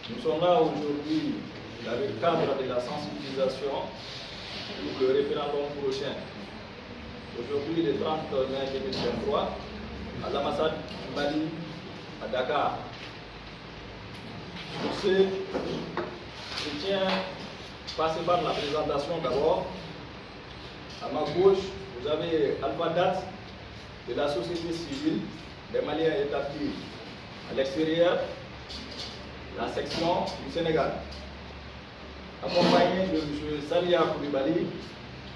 Nous sommes là aujourd'hui dans le cadre de la sensibilisation pour le référendum prochain. Aujourd'hui, le 30 mai 2023, à l'ambassade du Mali à Dakar. Sur ce, je tiens à passer par la présentation d'abord. À ma gauche, vous avez Alpha Dat de la société civile des Maliens établis à l'extérieur, la section du Sénégal. Accompagné de M. Salia Koulibaly,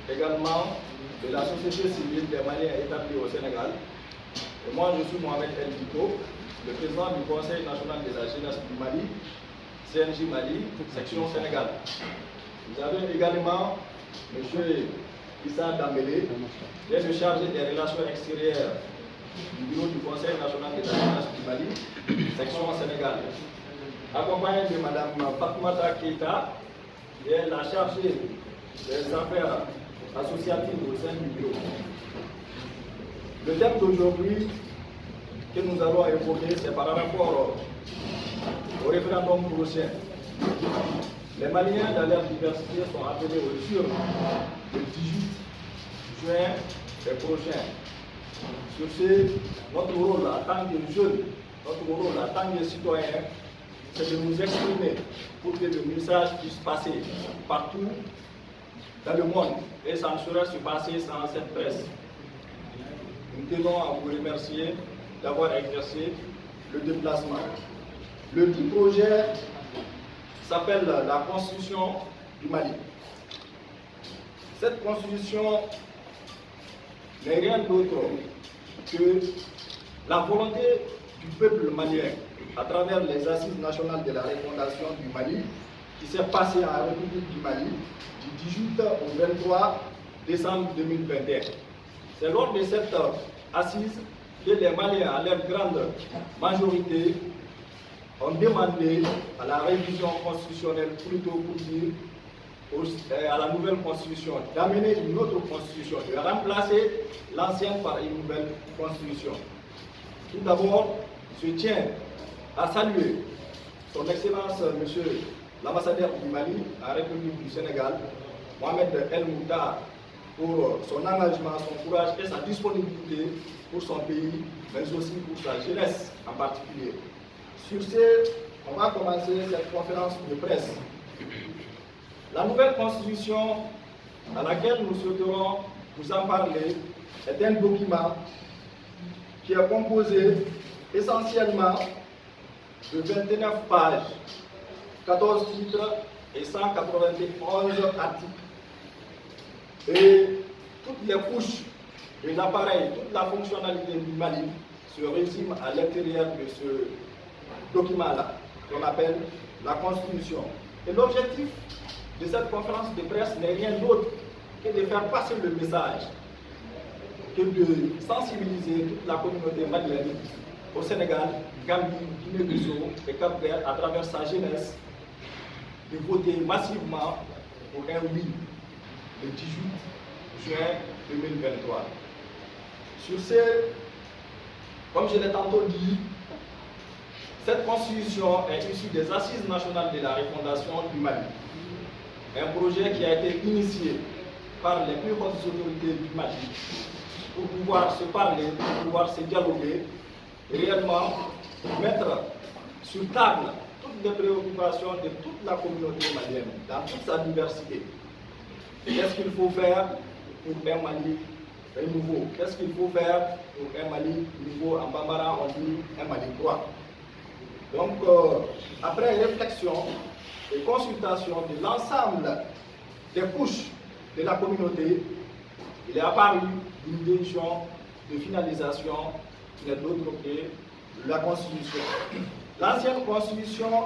également de la société civile des Maliens établis au Sénégal. Et moi, je suis Mohamed El Dito, le président du Conseil national de la jeunesse du Mali, CNJ Mali, section Sénégal. Vous avez également M. Issa Dambélé, qui est le chargé des relations extérieures du bureau du Conseil national de la jeunesse du Mali, section Sénégal. Accompagné de Mme Fatoumata Keita, qui est la chargée des affaires associatives au sein du bureau. Le thème d'aujourd'hui que nous allons évoquer, c'est par rapport au référendum prochain. Les Maliens dans leur diversité sont appelés aux urnes le 18 juin prochain. Sur ce, notre rôle en tant que jeunes, notre rôle en tant que citoyens, c'est de nous exprimer pour que le message puisse passer partout dans le monde. Et ça ne saurait se passer sans cette presse. Nous tenons à vous remercier d'avoir exercé le déplacement. Le dit projet s'appelle la Constitution du Mali. Cette Constitution n'est rien d'autre que la volonté du peuple malien à travers les assises nationales de la refondation du Mali qui s'est passée en République du Mali du 18 au 23 décembre 2021. C'est lors de cette assise que les Maliens, à leur grande majorité, ont demandé à la révision constitutionnelle, plutôt pour dire à la nouvelle constitution, d'amener une autre constitution, de remplacer l'ancienne par une nouvelle constitution. Tout d'abord, je tiens à saluer son Excellence, Monsieur l'ambassadeur du Mali en République du Sénégal, Mohamed El Moutar, pour son engagement, son courage et sa disponibilité pour son pays, mais aussi pour sa jeunesse en particulier. Sur ce, on va commencer cette conférence de presse. La nouvelle constitution à laquelle nous souhaiterons vous en parler est un document qui est composé essentiellement de 29 pages, 14 titres et 191 articles. Et toutes les couches de l'appareil, toute la fonctionnalité du Mali se résume à l'intérieur de ce document-là, qu'on appelle la Constitution. Et l'objectif de cette conférence de presse n'est rien d'autre que de faire passer le message, que de sensibiliser toute la communauté malienne au Sénégal, Gambie, Guinée-Bissau et Cap-Vert à travers sa jeunesse, de voter massivement pour un oui le 18 juin 2023. Sur ce, comme je l'ai tantôt dit, cette constitution est issue des assises nationales de la refondation du Mali. Un projet qui a été initié par les plus hautes autorités du Mali pour pouvoir se parler, pour pouvoir se dialoguer et réellement mettre sur table toutes les préoccupations de toute la communauté malienne dans toute sa diversité. Qu'est-ce qu'il faut faire pour un Mali nouveau? Qu'est-ce qu'il faut faire pour un Mali nouveau? En Bambara, on dit un Mali droit. Donc, après réflexion et consultation de l'ensemble des couches de la communauté, il est apparu une décision de finalisation qui n'est d'autre que la Constitution. L'ancienne Constitution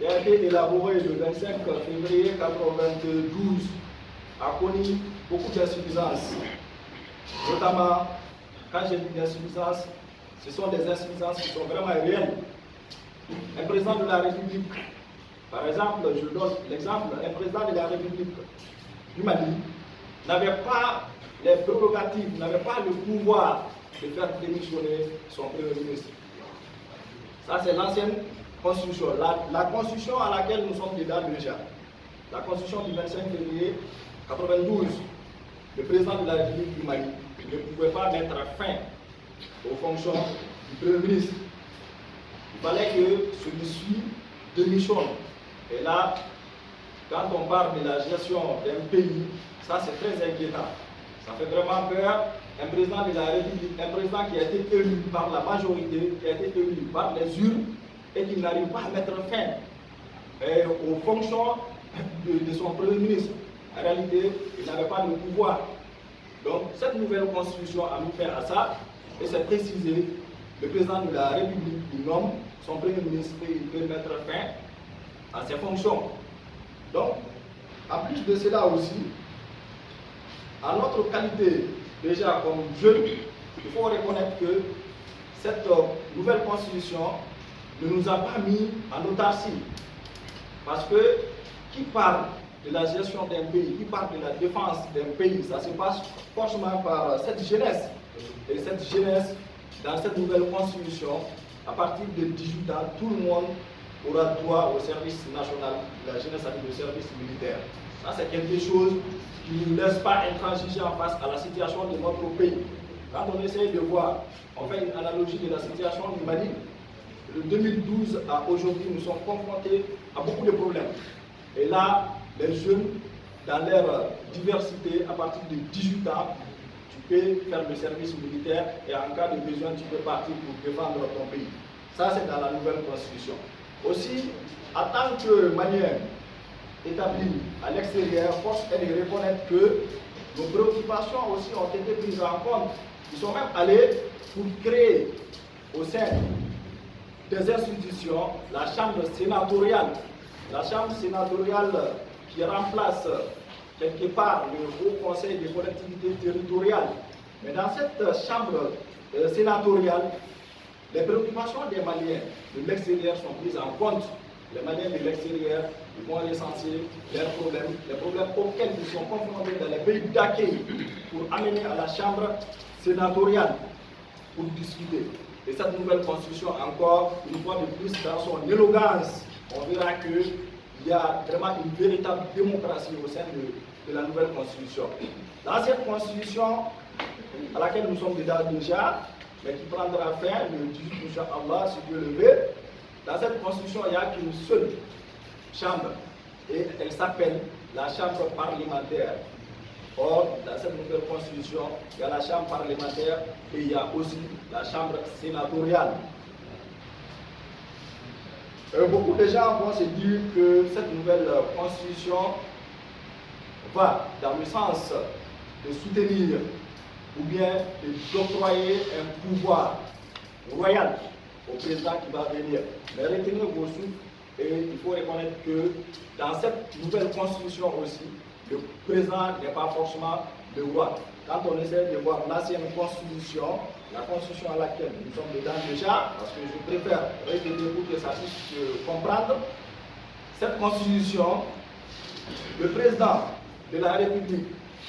a été élaborée le 25 février 1992 a connu beaucoup d'insuffisances. Notamment, quand j'ai dit insuffisances, ce sont des insuffisances qui sont vraiment réelles. Un président de la République Par exemple, je donne l'exemple, un président de la République du Mali n'avait pas les prérogatives, n'avait pas le pouvoir de faire démissionner son premier ministre. Ça, c'est l'ancienne constitution. La constitution à laquelle nous sommes dedans déjà, la constitution du 25 février 92, le président de la République du Mali ne pouvait pas mettre fin aux fonctions du premier ministre. Il fallait que celui-ci démissionne. Et là, quand on parle de la gestion d'un pays, ça c'est très inquiétant. Ça fait vraiment peur. Un président de la République, un président qui a été élu par la majorité, qui a été élu par les urnes, et qui n'arrive pas à mettre fin aux fonctions de son premier ministre. En réalité, il n'avait pas le pouvoir. Donc, cette nouvelle constitution a mis fin à ça, et c'est précisé, le président de la République, il nomme son premier ministre et il peut mettre fin à ses fonctions. Donc, en plus de cela aussi, à notre qualité, déjà comme jeune, il faut reconnaître que cette nouvelle constitution ne nous a pas mis en autarcie. Parce que qui parle de la gestion d'un pays, qui parle de la défense d'un pays, ça se passe forcément par cette jeunesse. Et cette jeunesse, dans cette nouvelle constitution, à partir de 18 ans, tout le monde aura droit au service national, la jeunesse avec le service militaire. Ça, c'est quelque chose qui ne nous laisse pas intransigeants face à la situation de notre pays. Quand on essaye de voir, on fait une analogie de la situation du Mali, de 2012 à aujourd'hui, nous sommes confrontés à beaucoup de problèmes. Et là, les jeunes, dans leur diversité, à partir de 18 ans, tu peux faire le service militaire et en cas de besoin, tu peux partir pour défendre ton pays. Ça, c'est dans la nouvelle constitution. Aussi, en tant que Malien établi à l'extérieur, force est de reconnaître que nos préoccupations aussi ont été prises en compte. Ils sont même allés pour créer au sein des institutions la chambre sénatoriale. La chambre sénatoriale qui remplace quelque part le Haut Conseil des collectivités territoriales. Mais dans cette chambre sénatoriale, les préoccupations des Maliens de l'extérieur sont prises en compte. Les Maliens de l'extérieur, ils vont recenser leurs problèmes, les problèmes auxquels ils sont confrontés dans les pays d'accueil pour amener à la chambre sénatoriale pour discuter. Et cette nouvelle constitution, encore une fois de plus, dans son élégance, on verra qu'il y a vraiment une véritable démocratie au sein de la nouvelle constitution. Dans cette constitution, à laquelle nous sommes déjà, mais qui prendra fin le 18 Inch'Allah, si Dieu le veut, dans cette constitution, il n'y a qu'une seule chambre, et elle s'appelle la chambre parlementaire. Or, dans cette nouvelle constitution, il y a la chambre parlementaire et il y a aussi la chambre sénatoriale. Beaucoup de gens vont se dire que cette nouvelle constitution va dans le sens de soutenir ou bien d'octroyer un pouvoir royal au président qui va venir. Mais retenez vos souffles et il faut reconnaître que dans cette nouvelle constitution aussi, le président n'est pas forcément le roi. Quand on essaie de voir l'ancienne constitution, la constitution à laquelle nous sommes dedans déjà, parce que je préfère répéter pour que ça puisse se comprendre, cette constitution, le président de la République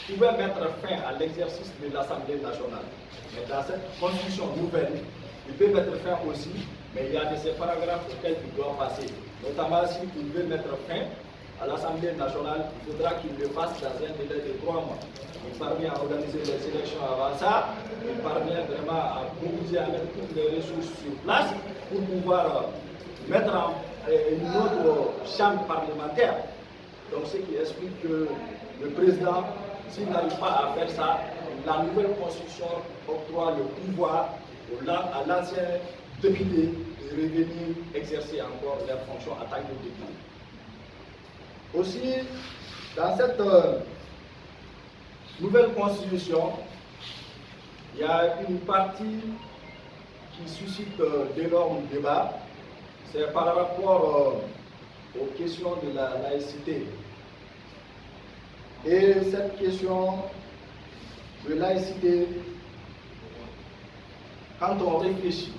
pouvait mettre fin à l'exercice de l'Assemblée nationale. Mais dans cette constitution nouvelle, il peut mettre fin aussi, mais il y a de ces paragraphes auxquels il doit passer. Notamment s'il veut mettre fin à l'Assemblée nationale, il faudra qu'il le fasse dans un délai de 3 mois. Il parvient à organiser les élections avant ça, il parvient vraiment à mobiliser, à mettre toutes les ressources sur place pour pouvoir mettre en une autre chambre parlementaire. Donc ce qui explique que le président, s'il n'arrive pas à faire ça, la nouvelle constitution octroie le pouvoir à l'ancien député de revenir exercer encore leurs fonctions en tant que député. Aussi, dans cette nouvelle constitution, il y a une partie qui suscite d'énormes débats. C'est par rapport aux questions de la laïcité. Et cette question de laïcité, quand on réfléchit,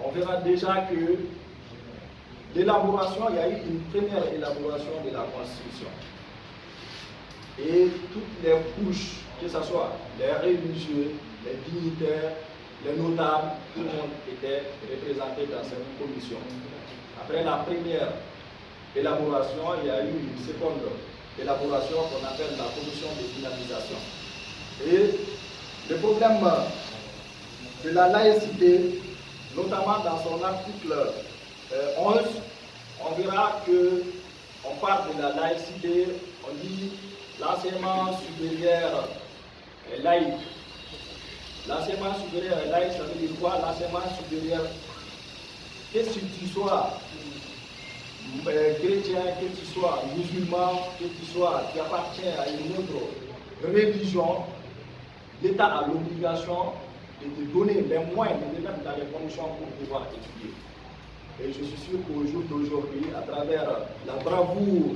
on verra déjà que l'élaboration, il y a eu une première élaboration de la Constitution. Et toutes les couches, que ce soit les religieux, les dignitaires, les notables, tout le monde était représenté dans cette commission. Après la première élaboration, il y a eu une seconde élaboration qu'on appelle la commission de finalisation. Et le problème de la laïcité, notamment dans son article 11, on verra qu'on parle de la laïcité, on dit l'enseignement supérieur est laïque. L'enseignement supérieur est laïque, ça veut dire quoi? L'enseignement supérieur, que tu sois chrétien, que tu sois musulman, que tu appartiens à une autre religion, l'État a l'obligation de te donner les moyens, de te mettre dans les conditions pour pouvoir étudier. Et je suis sûr qu'au jour d'aujourd'hui, à travers la bravoure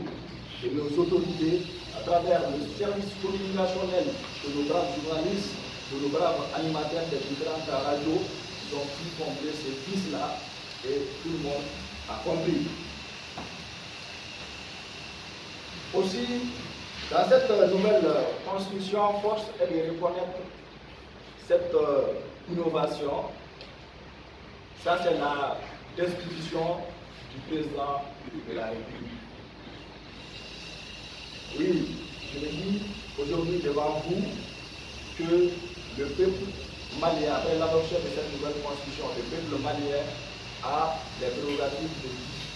de nos autorités, à travers le service communicationnel de nos braves journalistes, de nos braves animateurs des différentes radios, ils ont pu combler ces pistes-là et tout le monde a compris. Aussi, dans cette nouvelle constitution, force est de reconnaître cette innovation. Ça, c'est la destitution du président de la République. Oui, je le dis aujourd'hui devant vous que le peuple malien, après l'adoption de cette nouvelle constitution, le peuple malien a les prérogatives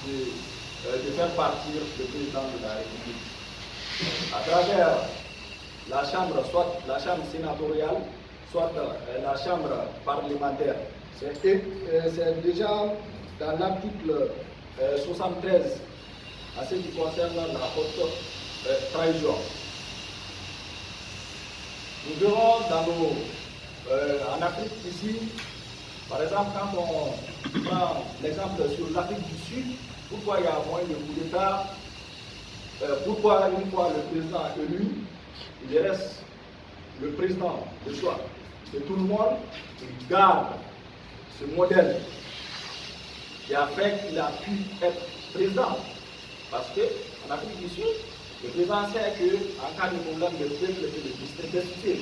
de faire partir le président de la République. À travers la chambre, soit la chambre sénatoriale, soit la chambre parlementaire. C'est déjà dans l'article 73 à ce qui concerne la haute trahison. Nous verrons en Afrique ici, par exemple, quand on prend l'exemple sur l'Afrique du Sud, pourquoi il y a moins de coups d'État, pourquoi une fois le président élu, il reste le président de choix de tout le monde, il garde ce modèle qui a fait qu'il a pu être président. Parce qu'en Afrique du Sud, le président sait qu'en cas de problème, le peuple est le district destitué.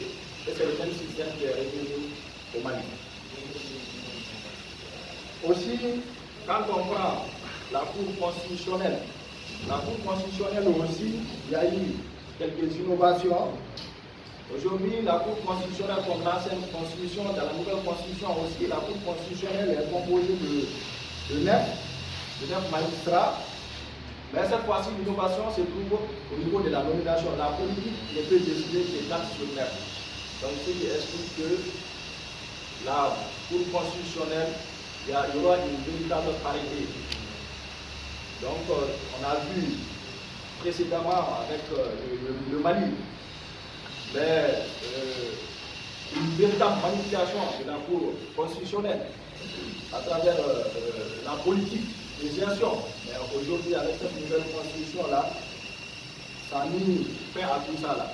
Et c'est le même système qui est revenu au Mali. Aussi, quand on prend la Cour constitutionnelle aussi, il y a eu quelques innovations. Aujourd'hui, la Cour constitutionnelle, comme l'ancienne constitution, dans la nouvelle constitution aussi, la Cour constitutionnelle est composée de 9 magistrats. Mais cette fois-ci, l'innovation se trouve au niveau de la nomination. La politique ne peut décider que 4 sur 9. Donc, ce qui explique que la Cour constitutionnelle, il y aura une véritable parité. Donc, on a vu précédemment avec le Mali, mais une véritable manipulation de la Cour constitutionnelle à travers la politique de gestion. Mais aujourd'hui, avec cette nouvelle constitution-là, ça nous fait à tout ça là.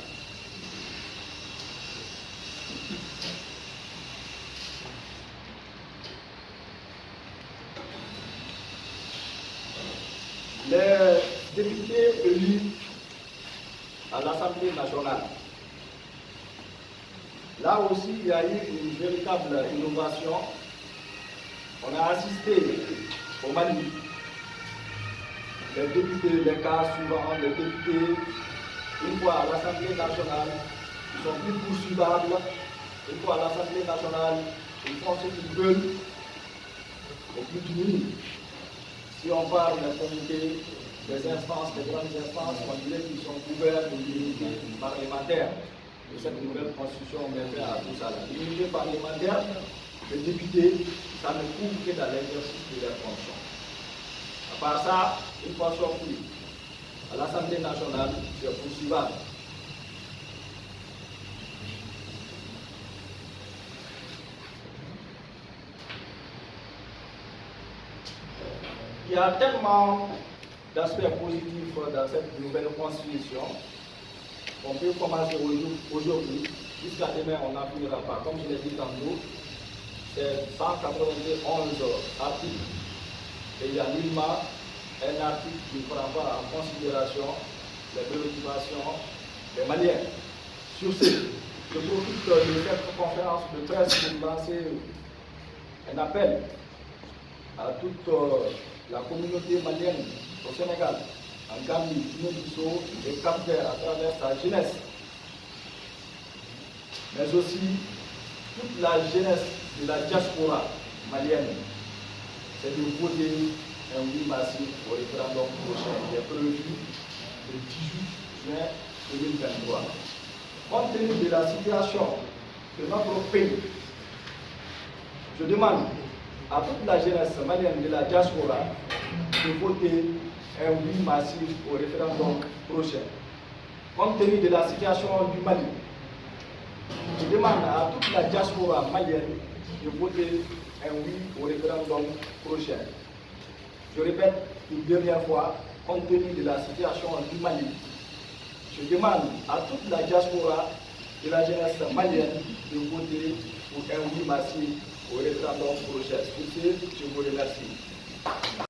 Les députés élus à l'Assemblée nationale. Là aussi, il y a eu une véritable innovation. On a assisté au Mali. Les députés, les cas suivants, les députés, une fois à l'Assemblée nationale, ils sont plus poursuivables. Une fois à l'Assemblée nationale, ils font ce qu'ils veulent. Au plus diminué. Si on parle des comités, des instances, des grandes instances, on dirait qu'ils sont couverts de l'immunité parlementaire. De cette nouvelle constitution, on met fin à tout ça. L'immunité parlementaire, les députés, ça ne couvre que dans l'exercice de leurs fonctions. À part ça, une fois sorti à l'Assemblée nationale, c'est poursuivable. Il y a tellement d'aspects positifs dans cette nouvelle constitution qu'on peut commencer aujourd'hui. Jusqu'à demain, on n'en finira pas. Comme je l'ai dit tantôt, c'est 191 articles. Et il y a nullement un article qui ne prend pas en considération les préoccupations des Maliens. Sur ce, je profite de cette conférence de presse pour lancer un appel à toute la communauté malienne au Sénégal, en Gambie, Guinée-Bissau et Cap-Vert à travers sa jeunesse, mais aussi toute la jeunesse de la diaspora malienne, c'est de voter un oui massif au référendum prochain qui est prévu le 18 juin 2023. Compte tenu de la situation de notre pays, je demande à toute la jeunesse malienne de la diaspora de voter un oui massif au référendum prochain. Compte tenu de la situation du Mali, je demande à toute la diaspora malienne de voter un oui au référendum prochain. Je répète une dernière fois, compte tenu de la situation du Mali, je demande à toute la diaspora de la jeunesse malienne de voter pour un oui massif au référendum prochain. Sur ce, je vous remercie.